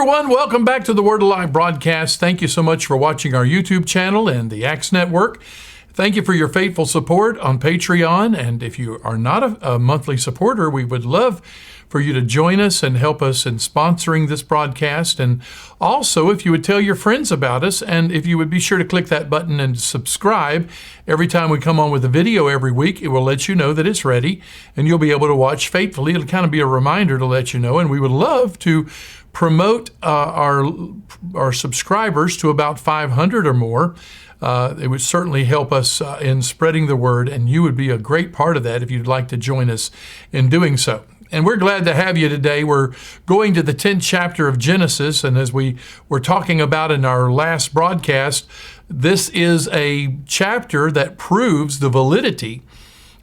everyone. Welcome back to the Word Alive broadcast. Thank you so much for watching our YouTube channel and the Acts Network. Thank you for your faithful support on Patreon. And if you are not a monthly supporter, we would love for you to join us and help us in sponsoring this broadcast. And also, if you would tell your friends about us, and if you would be sure to click that button and subscribe every time we come on with a video every week, it will let you know that it's ready and you'll be able to watch faithfully. It'll kind of be a reminder to let you know. And we would love to promote our subscribers to about 500 or more. It would certainly help us in spreading the word, and you would be a great part of that if you'd like to join us in doing so. And we're glad to have you today. We're going to the 10th chapter of Genesis, and as we were talking about in our last broadcast, this is a chapter that proves the validity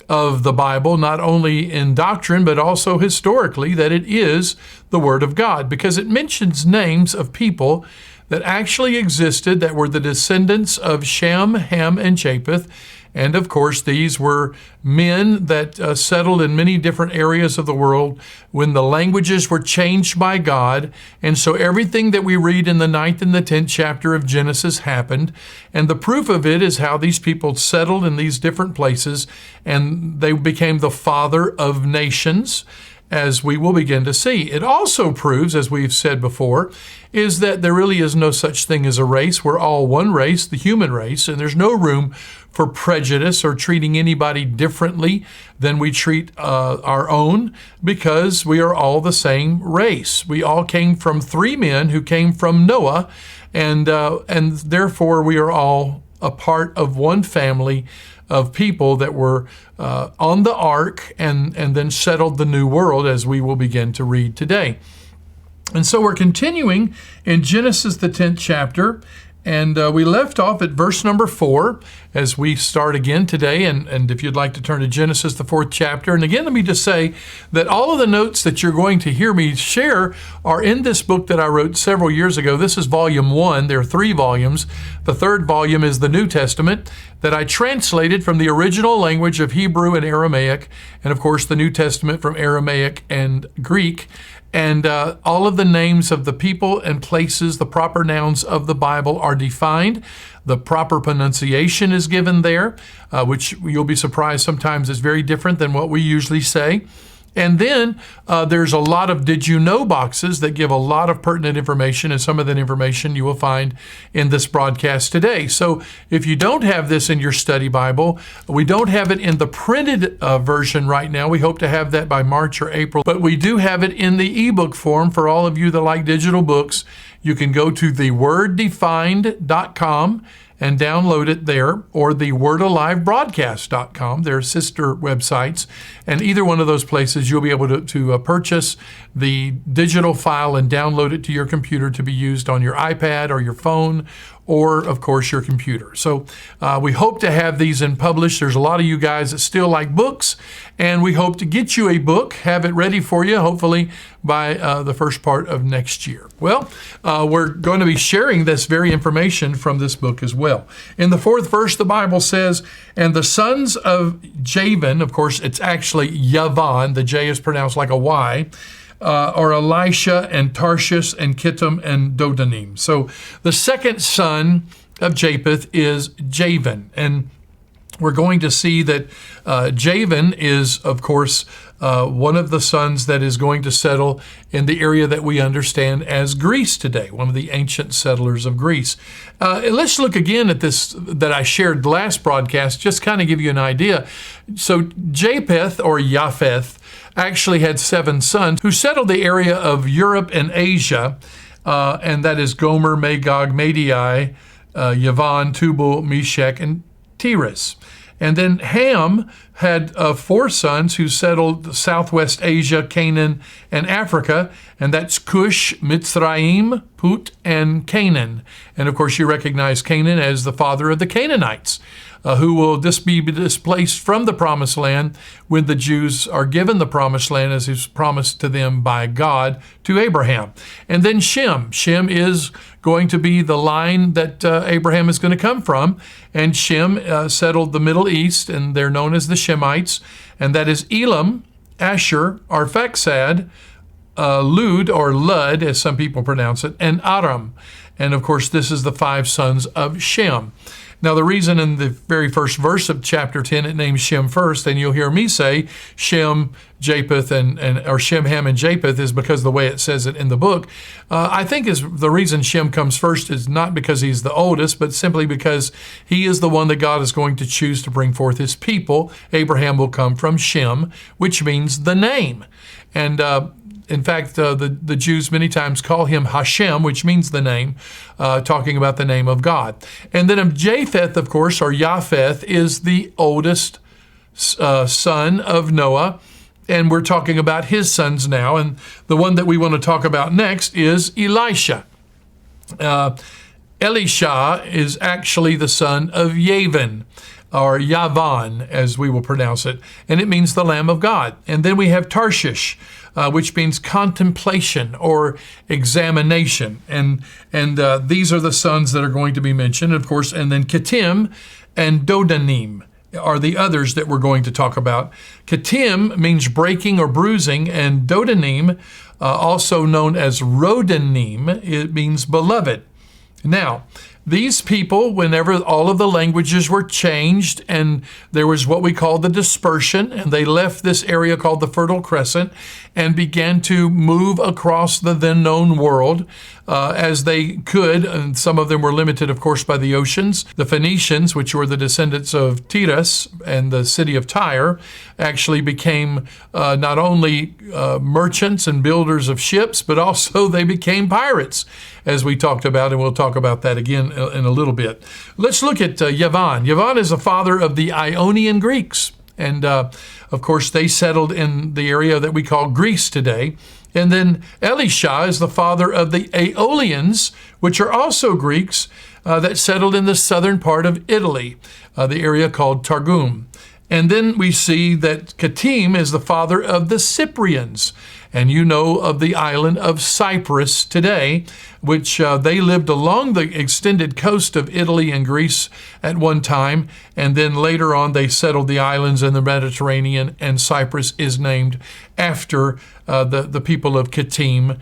of the Bible, not only in doctrine, but also historically, that it is the Word of God, because it mentions names of people that actually existed that were the descendants of Shem, Ham, and Japheth. And of course, these were men that settled in many different areas of the world when the languages were changed by God. And so everything that we read in the 9th and the 10th chapter of Genesis happened. And the proof of it is how these people settled in these different places, and they became the father of nations, as we will begin to see. It also proves, as we've said before, is that there really is no such thing as a race. We're all one race, the human race, and there's no room for prejudice or treating anybody differently than we treat our own, because we are all the same race. We all came from three men who came from Noah, and therefore we are all a part of one family of people that were on the ark and then settled the new world, as we will begin to read today. And so we're continuing in Genesis, the 10th chapter, and we left off at verse number 4 as we start again today. And if you'd like to turn to Genesis, the 4th chapter. And again, let me just say that all of the notes that you're going to hear me share are in this book that I wrote several years ago. This is volume 1. There are 3 volumes. The 3rd volume is the New Testament that I translated from the original language of Hebrew and Aramaic, and of course the New Testament from Aramaic and Greek. And all of the names of the people and places, the proper nouns of the Bible, are defined. The proper pronunciation is given there, which you'll be surprised sometimes is very different than what we usually say. And then there's a lot of did you know boxes that give a lot of pertinent information, and some of that information you will find in this broadcast today. So if you don't have this in your study Bible, we don't have it in the printed version right now. We hope to have that by March or April, but we do have it in the ebook form for all of you that like digital books. You can go to theworddefined.com and download it there, or the wordalivebroadcast.com. They're sister websites, and either one of those places you'll be able to purchase the digital file and download it to your computer to be used on your iPad or your phone, or of course your computer. So we hope to have these in published. There's a lot of you guys that still like books, and we hope to get you a book, have it ready for you, hopefully by the first part of next year. Well, we're going to be sharing this very information from this book as well. In the 4th verse, the Bible says, and the sons of Javan, of course, it's actually Yavan, the J is pronounced like a Y, are Elisha and Tarshish and Kittim and Dodanim. So the second son of Japheth is Javan. And we're going to see that Javan is, of course, one of the sons that is going to settle in the area that we understand as Greece today, one of the ancient settlers of Greece. Let's look again at this that I shared last broadcast, just kind of give you an idea. So Japheth, or Japheth, actually had 7 sons who settled the area of Europe and Asia, and that is Gomer, Magog, Madai, Yavan, Tubal, Meshech, and Tiras. And then Ham had 4 sons who settled Southwest Asia, Canaan, and Africa, and that's Cush, Mitzrayim, Put, and Canaan. And of course, you recognize Canaan as the father of the Canaanites, who will be displaced from the promised land when the Jews are given the promised land as is promised to them by God to Abraham. And then Shem. Shem is going to be the line that Abraham is going to come from. And Shem settled the Middle East, and they're known as the Shemites. And that is Elam, Asher, Arphaxad, Lud, or Lud, as some people pronounce it, and Aram. And of course, this is the 5 sons of Shem. Now, the reason in the very first verse of chapter 10 it names Shem first, and you'll hear me say Shem, Japheth, or Shem, Ham, and Japheth, is because of the way it says it in the book. I think is the reason Shem comes first is not because he's the oldest, but simply because he is the one that God is going to choose to bring forth his people. Abraham will come from Shem, which means the name. And in fact, the Jews many times call him Hashem, which means the name, talking about the name of God. And then Japheth, of course, or Japheth, is the oldest son of Noah, and we're talking about his sons now. And the one that we want to talk about next is Elisha. Elisha is actually the son of Yavan, or Yavan, as we will pronounce it, and it means the Lamb of God. And then we have Tarshish, which means contemplation or examination. And these are the sons that are going to be mentioned, of course. And then Kittim and Dodanim are the others that we're going to talk about. Kittim means breaking or bruising, and Dodanim, also known as Rodanim, it means beloved. Now, these people, whenever all of the languages were changed and there was what we call the dispersion, and they left this area called the Fertile Crescent and began to move across the then known world as they could. And some of them were limited, of course, by the oceans. The Phoenicians, which were the descendants of Tiras and the city of Tyre, actually became not only merchants and builders of ships, but also they became pirates, as we talked about, and we'll talk about that again in a little bit. Let's look at Yavan. Yavan is the father of the Ionian Greeks. And of course, they settled in the area that we call Greece today. And then Elisha is the father of the Aeolians, which are also Greeks, that settled in the southern part of Italy, the area called Targum. And then we see that Kittim is the father of the Cyprians. And you know of the island of Cyprus today, which they lived along the extended coast of Italy and Greece at one time. And then later on, they settled the islands in the Mediterranean, and Cyprus is named after the people of Kittim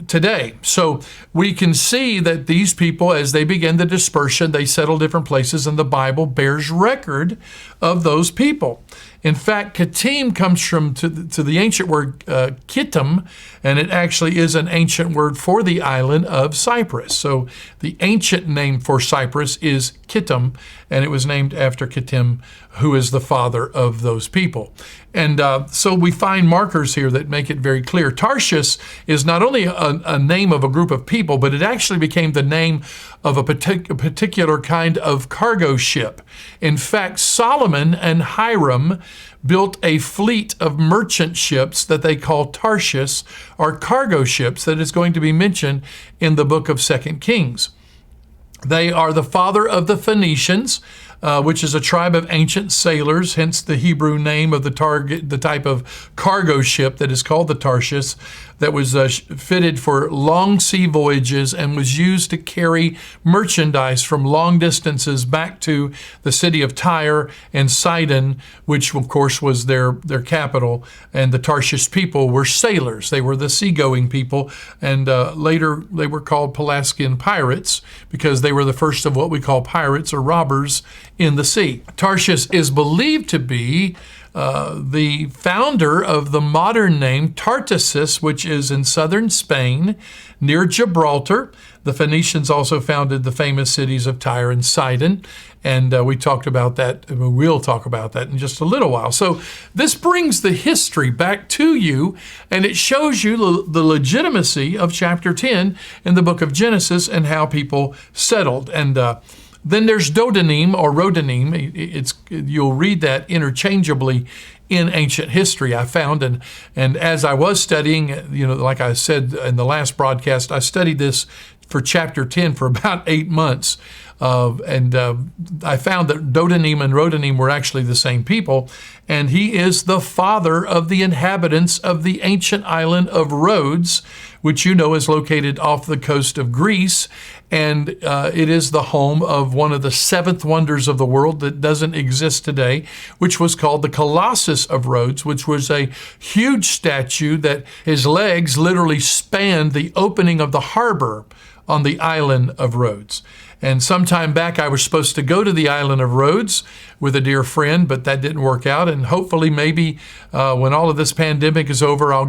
today. So we can see that these people, as they begin the dispersion, they settle different places, and the Bible bears record of those people. In fact, Kittim comes from to the ancient word Kittim, and it actually is an ancient word for the island of Cyprus. So the ancient name for Cyprus is Kittim, and it was named after Kittim, who is the father of those people. And so we find markers here that make it very clear. Tarshish is not only a name of a group of people, but it actually became the name of a particular kind of cargo ship. In fact, Solomon and Hiram built a fleet of merchant ships that they call Tarshish, or cargo ships, that is going to be mentioned in the book of 2 Kings. They are the father of the Phoenicians, which is a tribe of ancient sailors, hence the Hebrew name of the type of cargo ship that is called the Tarshish, that was fitted for long sea voyages and was used to carry merchandise from long distances back to the city of Tyre and Sidon, which of course was their capital. And the Tarshish people were sailors. They were the seagoing people, and later they were called Pelasgian pirates because they were the first of what we call pirates or robbers in the sea. Tarshish is believed to be the founder of the modern name Tartessus, which is in southern Spain near Gibraltar. The Phoenicians also founded the famous cities of Tyre and Sidon, and we talked about that. We'll talk about that in just a little while. So this brings the history back to you, and it shows you the legitimacy of chapter 10 in the book of Genesis and how people settled. And then there's Dodanim or Rodanim. You'll read that interchangeably in ancient history, I found. And as I was studying, like I said in the last broadcast, I studied this for chapter 10 for about 8 months. And I found that Dodanim and Rodanim were actually the same people. And he is the father of the inhabitants of the ancient island of Rhodes, which is located off the coast of Greece. And it is the home of one of the 7th wonders of the world that doesn't exist today, which was called the Colossus Davis of Rhodes, which was a huge statue that his legs literally spanned the opening of the harbor on the island of Rhodes. And sometime back, I was supposed to go to the island of Rhodes with a dear friend, but that didn't work out. And hopefully, maybe when all of this pandemic is over, I'll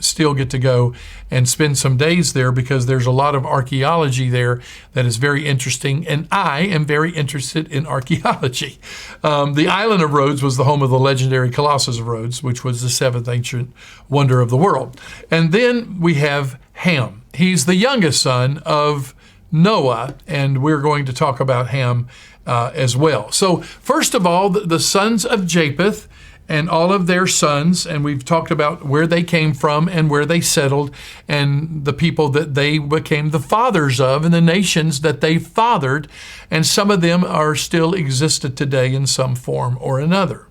still get to go and spend some days there, because there's a lot of archaeology there that is very interesting. And I am very interested in archaeology. The island of Rhodes was the home of the legendary Colossus of Rhodes, which was the seventh ancient wonder of the world. And then we have Ham. He's the youngest son of Noah, and we're going to talk about Ham as well. So first of all, the sons of Japheth and all of their sons, and we've talked about where they came from and where they settled and the people that they became the fathers of and the nations that they fathered, and some of them are still existed today in some form or another.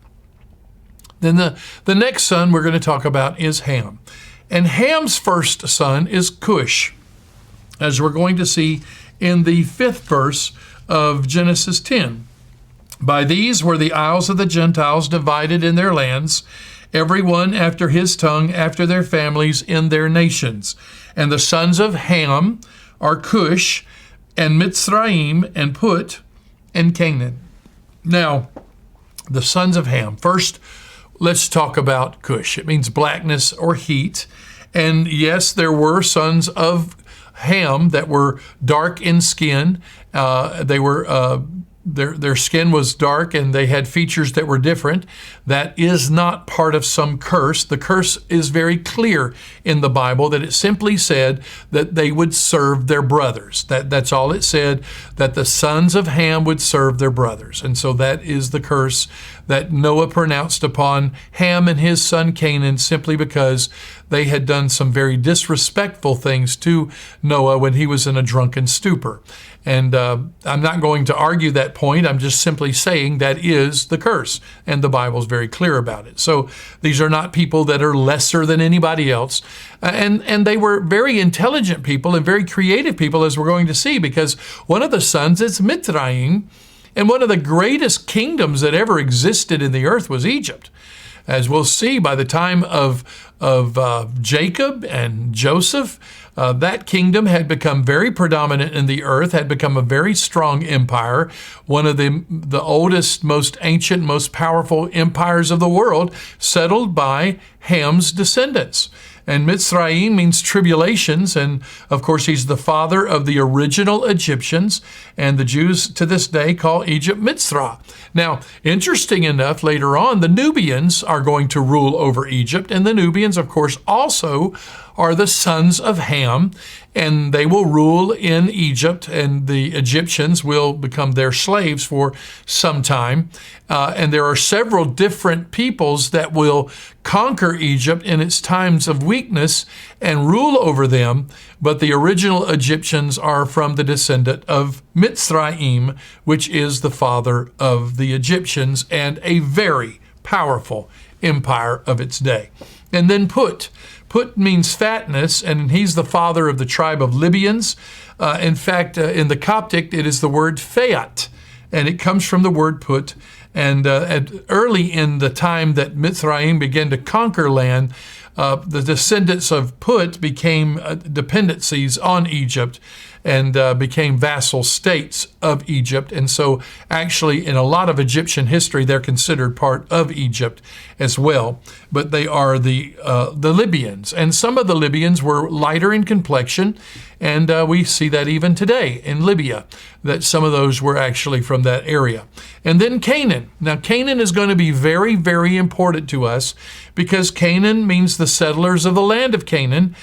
Then the next son we're going to talk about is Ham. And Ham's first son is Cush, as we're going to see in the 5th verse of Genesis 10. By these were the isles of the Gentiles divided in their lands, every one after his tongue, after their families, in their nations. And the sons of Ham are Cush, and Mitzrayim, and Put, and Canaan. Now, the sons of Ham. First, let's talk about Cush. It means blackness or heat. And yes, there were sons of Ham that were dark in skin. Their skin was dark and they had features that were different. That is not part of some curse. The curse is very clear in the Bible, that it simply said that they would serve their brothers. That's all it said, that the sons of Ham would serve their brothers. And so that is the curse that Noah pronounced upon Ham and his son Canaan, simply because they had done some very disrespectful things to Noah when he was in a drunken stupor. And I'm not going to argue that point. I'm just simply saying that is the curse, and the Bible's very clear about it. So these are not people that are lesser than anybody else. And they were very intelligent people and very creative people, as we're going to see, because one of the sons is Mitzrayim, and one of the greatest kingdoms that ever existed in the earth was Egypt. As we'll see, by the time of Jacob and Joseph, that kingdom had become very predominant in the earth, had become a very strong empire, one of the oldest, most ancient, most powerful empires of the world, settled by Ham's descendants. And Mitzrayim means tribulations, and of course he's the father of the original Egyptians, and the Jews to this day call Egypt Mitzrah. Now, interesting enough, later on, the Nubians are going to rule over Egypt, and the Nubians, of course, also are the sons of Ham, and they will rule in Egypt, and the Egyptians will become their slaves for some time. And there are several different peoples that will conquer Egypt in its times of weakness and rule over them, but the original Egyptians are from the descendant of Mitzrayim, which is the father of the Egyptians and a very powerful empire of its day. And then Put. Put means fatness, and he's the father of the tribe of Libyans. In fact, in the Coptic, it is the word Phaat, and it comes from the word Put. And early in the time that Mitzrayim began to conquer land, the descendants of Put became dependencies on Egypt and became vassal states of Egypt. And so actually in a lot of Egyptian history, they're considered part of Egypt as well. But they are the Libyans. And some of the Libyans were lighter in complexion, and we see that even today in Libya, that some of those were actually from that area. And then Canaan. Now, Canaan is going to be very, very important to us, because Canaan means the settlers of the land of Canaan,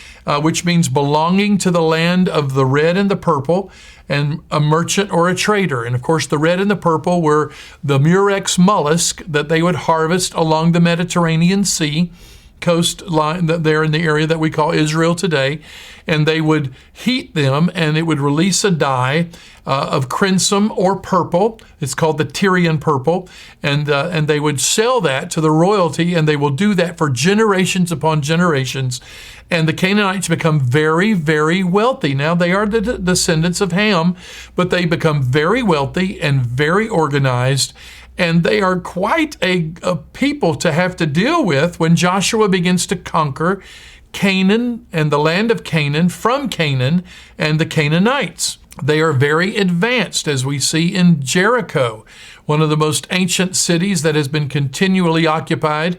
which means belonging to the land of the red and the purple, and a merchant or a trader. And of course, the red and the purple were the murex mollusk that they would harvest along the Mediterranean Sea coastline there in the area that we call Israel today. And they would heat them, and it would release a dye of crimson or purple. It's called the Tyrian purple. And they would sell that to the royalty, and they will do that for generations upon generations. And the Canaanites become very, very wealthy. Now, they are the descendants of Ham, but they become very wealthy and very organized. And they are quite a people to have to deal with when Joshua begins to conquer Canaan and the land of Canaan from Canaan and the Canaanites. They are very advanced, as we see in Jericho, one of the most ancient cities that has been continually occupied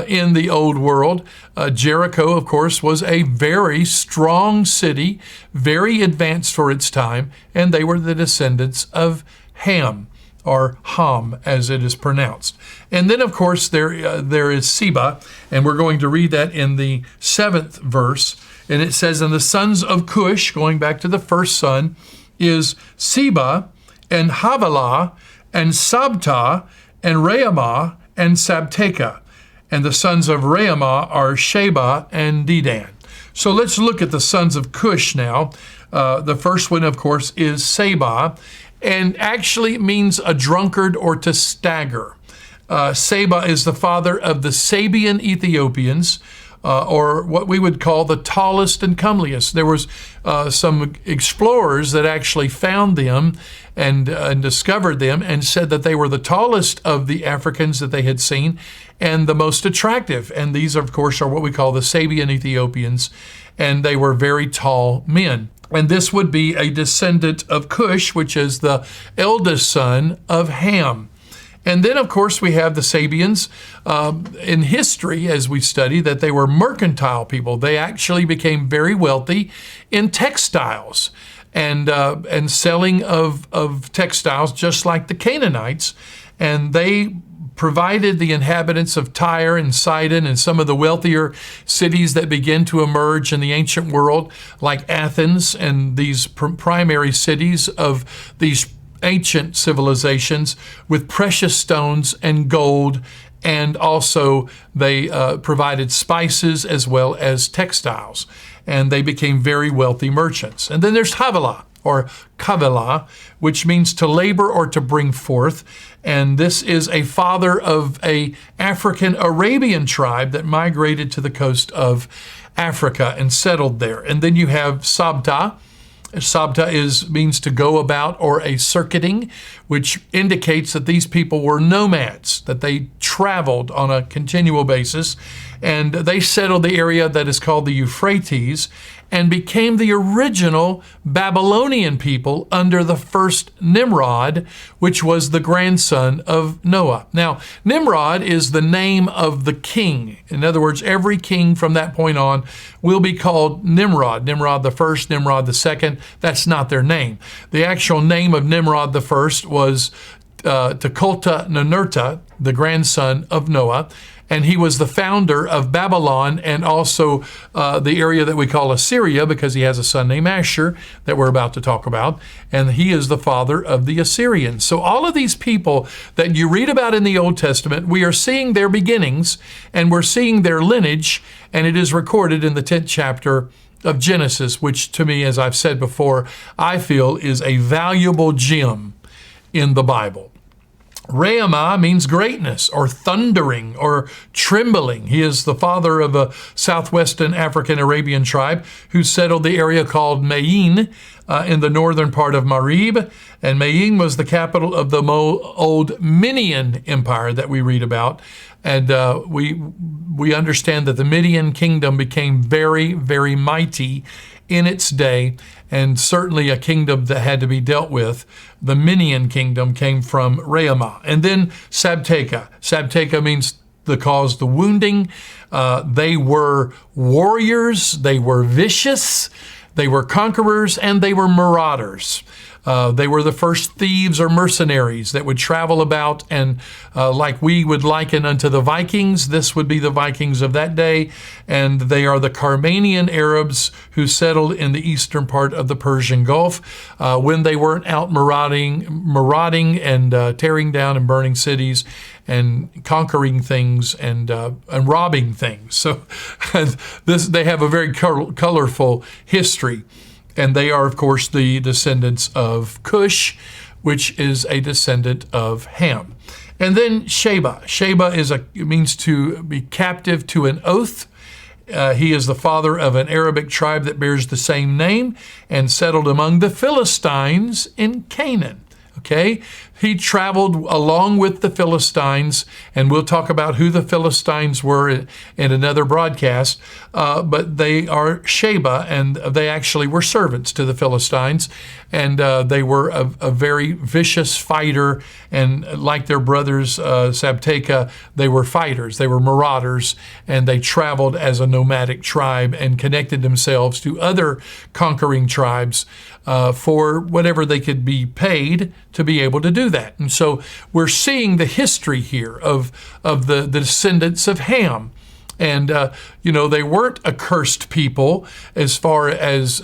in the old world. Jericho, of course, was a very strong city, very advanced for its time, and they were the descendants of Ham, or Ham, as it is pronounced. And then, of course, there is Seba, and we're going to read that in the 7th verse. And it says, and the sons of Cush, going back to the first son, is Seba and Havilah and Sabta and Raamah and Sabteka. And the sons of Raamah are Sheba and Dedan. So let's look at the sons of Cush now. The first one, of course, is Seba, and actually means a drunkard or to stagger. Seba is the father of the Sabian Ethiopians, or what we would call the tallest and comeliest. There was some explorers that actually found them and discovered them and said that they were the tallest of the Africans that they had seen and the most attractive. And these, of course, are what we call the Sabian Ethiopians, and they were very tall men. And this would be a descendant of Cush, which is the eldest son of Ham. And then, of course, we have the Sabians in history, as we study, that they were mercantile people. They actually became very wealthy in textiles and selling of textiles, just like the Canaanites. And they provided the inhabitants of Tyre and Sidon and some of the wealthier cities that began to emerge in the ancient world, like Athens and these primary cities of these ancient civilizations, with precious stones and gold, and also they provided spices as well as textiles, and they became very wealthy merchants. And then there's Havilah, or Kavilah, which means to labor or to bring forth, and this is a father of a African Arabian tribe that migrated to the coast of Africa and settled there. And then you have Sabta. Sabta means to go about or a circuiting, which indicates that these people were nomads, that they traveled on a continual basis, and they settled the area that is called the Euphrates and became the original Babylonian people under the first Nimrod, which was the grandson of Noah. Now, Nimrod is the name of the king. In other words, every king from that point on will be called Nimrod. Nimrod the first, Nimrod the second. That's not their name. The actual name of Nimrod the first was Tukulti Ninurta, the grandson of Noah, and he was the founder of Babylon and also the area that we call Assyria, because he has a son named Ashur that we're about to talk about, and he is the father of the Assyrians. So all of these people that you read about in the Old Testament, we are seeing their beginnings and we're seeing their lineage, and it is recorded in the 10th chapter of Genesis, which to me, as I've said before, I feel is a valuable gem in the Bible. Raamah means greatness or thundering or trembling. He is the father of a southwestern African Arabian tribe who settled the area called Mayin in the northern part of Marib. And Mayin was the capital of the old Midian Empire that we read about. And we understand that the Midian kingdom became very, very mighty in its day, and certainly a kingdom that had to be dealt with. The Midian kingdom came from Raamah. And then Sabteka. Sabteka means the cause, the wounding. They were warriors, they were vicious, they were conquerors, and they were marauders. They were the first thieves or mercenaries that would travel about, and like we would liken unto the Vikings, this would be the Vikings of that day, and they are the Carmanian Arabs who settled in the eastern part of the Persian Gulf when they weren't out marauding and tearing down and burning cities and conquering things and robbing things. So they have a very colorful history. And they are, of course, the descendants of Cush, which is a descendant of Ham. And then Sheba. Sheba means to be captive to an oath. He is the father of an Arabic tribe that bears the same name and settled among the Philistines in Canaan. Okay, he traveled along with the Philistines, and we'll talk about who the Philistines were in another broadcast, but they are Sheba, and they actually were servants to the Philistines, and they were a very vicious fighter, and like their brothers, Sabteka, they were fighters, they were marauders, and they traveled as a nomadic tribe and connected themselves to other conquering tribes for whatever they could be paid to be able to do that. And so we're seeing the history here of the descendants of Ham. And, they weren't a cursed people as far as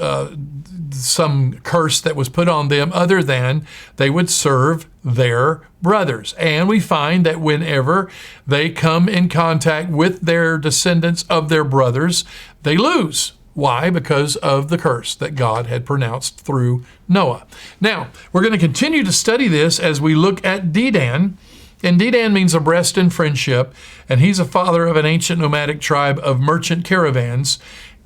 some curse that was put on them, other than they would serve their brothers. And we find that whenever they come in contact with their descendants of their brothers, they lose. Why? Because of the curse that God had pronounced through Noah. Now, we're going to continue to study this as we look at Dedan. And Dedan means abreast in friendship, and he's a father of an ancient nomadic tribe of merchant caravans.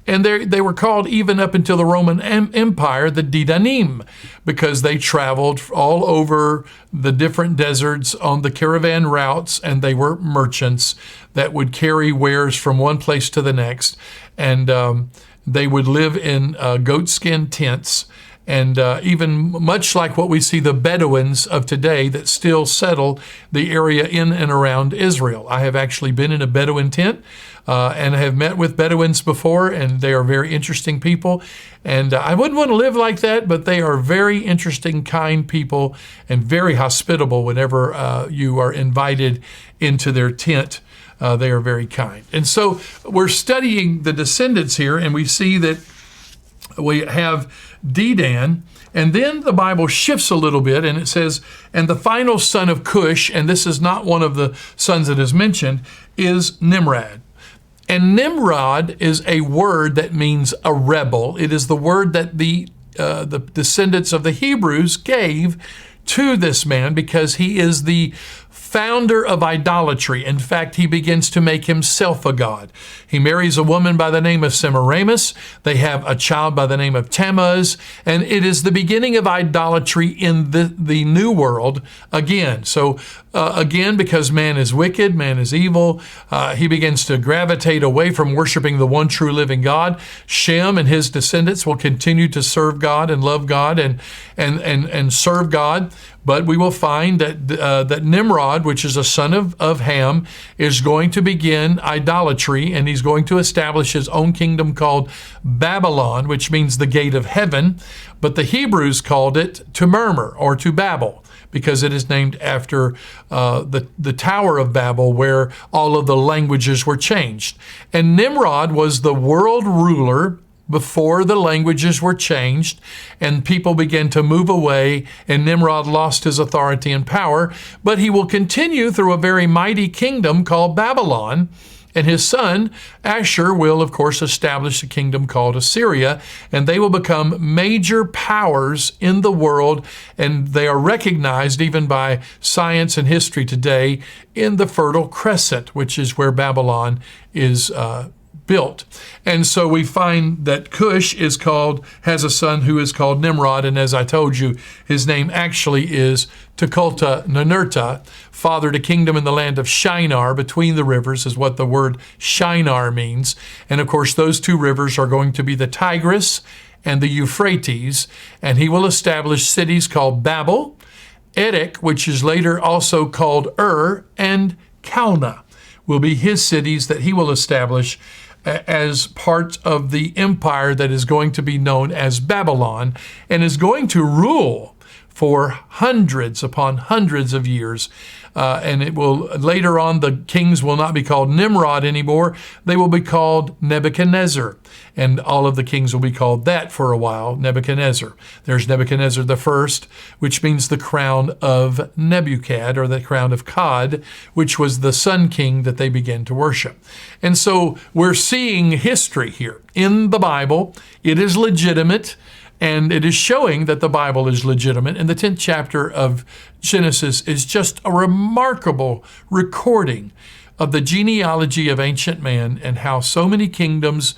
And they were called, even up until the Roman Empire, the Dedanim, because they traveled all over the different deserts on the caravan routes, and they were merchants that would carry wares from one place to the next. And they would live in goatskin tents, and even much like what we see the Bedouins of today that still settle the area in and around Israel. I have actually been in a Bedouin tent and have met with Bedouins before, and they are very interesting people. And I wouldn't want to live like that, but they are very interesting, kind people and very hospitable whenever you are invited into their tent. They are very kind. And so we're studying the descendants here, and we see that we have Dedan, and then the Bible shifts a little bit, and it says, and the final son of Cush, and this is not one of the sons that is mentioned, is Nimrod. And Nimrod is a word that means a rebel. It is the word that the descendants of the Hebrews gave to this man because he is the founder of idolatry. In fact, he begins to make himself a god. He marries a woman by the name of Semiramis. They have a child by the name of Tammuz, and it is the beginning of idolatry in the new world again. So again, because man is wicked, man is evil, he begins to gravitate away from worshiping the one true living God. Shem and his descendants will continue to serve God and love God and serve God. But we will find that Nimrod, which is a son of Ham, is going to begin idolatry, and he's going to establish his own kingdom called Babylon, which means the gate of heaven. But the Hebrews called it to murmur, or to Babel, because it is named after the Tower of Babel, where all of the languages were changed. And Nimrod was the world ruler before the languages were changed, and people began to move away, and Nimrod lost his authority and power. But he will continue through a very mighty kingdom called Babylon, and his son Ashur will, of course, establish a kingdom called Assyria, and they will become major powers in the world, and they are recognized even by science and history today in the Fertile Crescent, which is where Babylon is built. And so we find that Cush has a son who is called Nimrod, and as I told you, his name actually is Tukulta Ninurta, father to kingdom in the land of Shinar, between the rivers is what the word Shinar means. And of course, those two rivers are going to be the Tigris and the Euphrates, and he will establish cities called Babel, Erech, which is later also called and Calneh, will be his cities that he will establish as part of the empire that is going to be known as Babylon, and is going to rule for hundreds upon hundreds of years. And it will later on, the kings will not be called Nimrod anymore. They will be called Nebuchadnezzar. And all of the kings will be called that for a while, Nebuchadnezzar. There's Nebuchadnezzar the first, which means the crown of Nebuchad, or the crown of Cod, which was the sun king that they began to worship. And so we're seeing history here in the Bible. It is legitimate. And it is showing that the Bible is legitimate. And the 10th chapter of Genesis is just a remarkable recording of the genealogy of ancient man, and how so many kingdoms,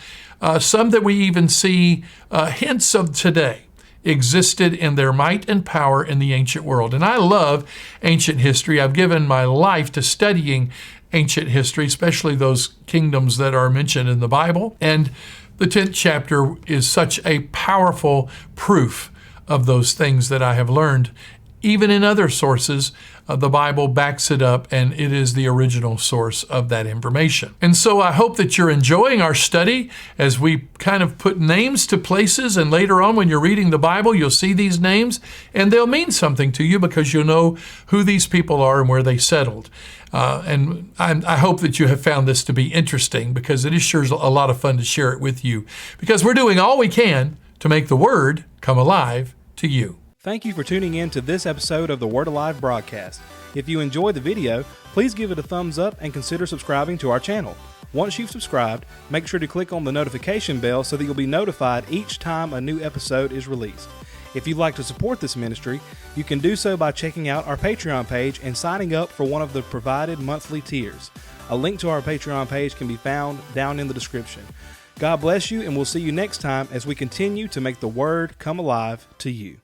some that we even see hints of today, existed in their might and power in the ancient world. And I love ancient history. I've given my life to studying ancient history, especially those kingdoms that are mentioned in the Bible. And the 10th chapter is such a powerful proof of those things that I have learned. Even in other sources, the Bible backs it up, and it is the original source of that information. And so I hope that you're enjoying our study as we kind of put names to places, and later on when you're reading the Bible, you'll see these names, and they'll mean something to you because you'll know who these people are and where they settled. And I hope that you have found this to be interesting, because it is sure a lot of fun to share it with you, because we're doing all we can to make the Word come alive to you. Thank you for tuning in to this episode of the Word Alive broadcast. If you enjoyed the video, please give it a thumbs up and consider subscribing to our channel. Once you've subscribed, make sure to click on the notification bell so that you'll be notified each time a new episode is released. If you'd like to support this ministry, you can do so by checking out our Patreon page and signing up for one of the provided monthly tiers. A link to our Patreon page can be found down in the description. God bless you, and we'll see you next time as we continue to make the Word come alive to you.